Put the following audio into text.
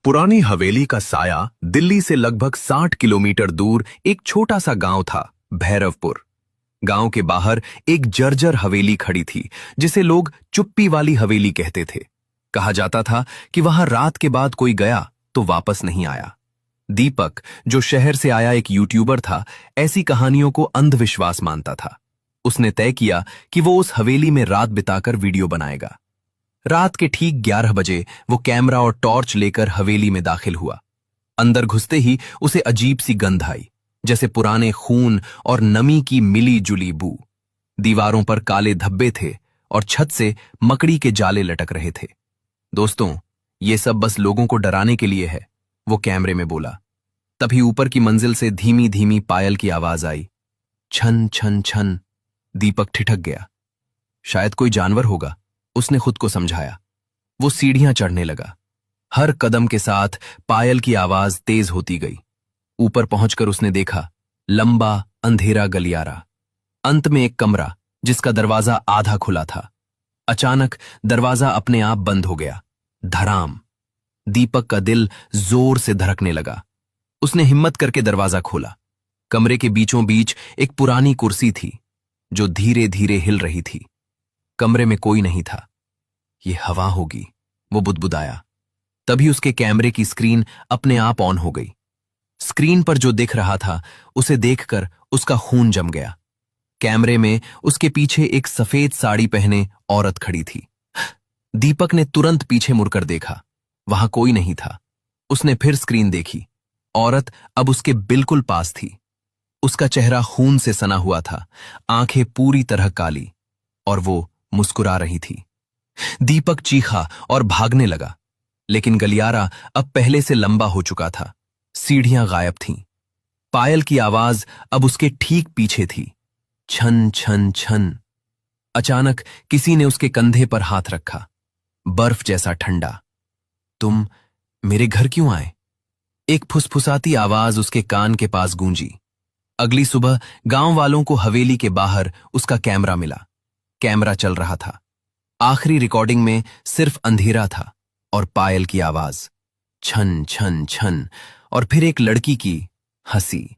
पुरानी हवेली का साया दिल्ली से लगभग 60 किलोमीटर दूर एक छोटा सा गांव था, भैरवपुर। गांव के बाहर एक जर्जर हवेली खड़ी थी, जिसे लोग चुप्पी वाली हवेली कहते थे। कहा जाता था कि वहां रात के बाद कोई गया तो वापस नहीं आया। दीपक, जो शहर से आया एक यूट्यूबर था, ऐसी कहानियों को अंधविश्वास मानता था। उसने तय किया कि वो उस हवेली में रात बिताकर वीडियो बनाएगा। रात के ठीक 11 बजे वो कैमरा और टॉर्च लेकर हवेली में दाखिल हुआ। अंदर घुसते ही उसे अजीब सी गंध आई, जैसे पुराने खून और नमी की मिली जुली बू। दीवारों पर काले धब्बे थे और छत से मकड़ी के जाले लटक रहे थे। दोस्तों, ये सब बस लोगों को डराने के लिए है, वो कैमरे में बोला। तभी ऊपर की मंजिल से धीमी धीमी पायल की आवाज आई। छन छन छन। दीपक ठिठक गया। शायद कोई जानवर होगा, उसने खुद को समझाया। वो सीढ़ियां चढ़ने लगा। हर कदम के साथ पायल की आवाज तेज होती गई। ऊपर पहुंचकर उसने देखा लंबा अंधेरा गलियारा, अंत में एक कमरा जिसका दरवाजा आधा खुला था। अचानक दरवाजा अपने आप बंद हो गया। धड़ाम। दीपक का दिल जोर से धड़कने लगा। उसने हिम्मत करके दरवाजा खोला। कमरे के बीचों बीच एक पुरानी कुर्सी थी, जो धीरे धीरे हिल रही थी। कमरे में कोई नहीं था। ये हवा होगी, वो बुदबुदाया। तभी उसके कैमरे की स्क्रीन अपने आप ऑन हो गई। स्क्रीन पर जो दिख रहा था, उसे देखकर उसका खून जम गया। कैमरे में उसके पीछे एक सफेद साड़ी पहने औरत खड़ी थी। दीपक ने तुरंत पीछे मुड़कर देखा। वहां कोई नहीं था। उसने फिर स्क्रीन देखी। औरत अब उसके बिल्कुल पास थी। उसका चेहरा खून से सना हुआ था, आंखें पूरी तरह काली, और वो मुस्कुरा रही थी। दीपक चीखा और भागने लगा, लेकिन गलियारा अब पहले से लंबा हो चुका था। सीढ़ियां गायब थीं। पायल की आवाज अब उसके ठीक पीछे थी। छन छन छन। अचानक किसी ने उसके कंधे पर हाथ रखा, बर्फ जैसा ठंडा। तुम मेरे घर क्यों आए? एक फुसफुसाती आवाज उसके कान के पास गूंजी। अगली सुबह गांव वालों को हवेली के बाहर उसका कैमरा मिला। कैमरा चल रहा था। आखिरी रिकॉर्डिंग में सिर्फ अंधेरा था और पायल की आवाज, छन छन छन, और फिर एक लड़की की हंसी।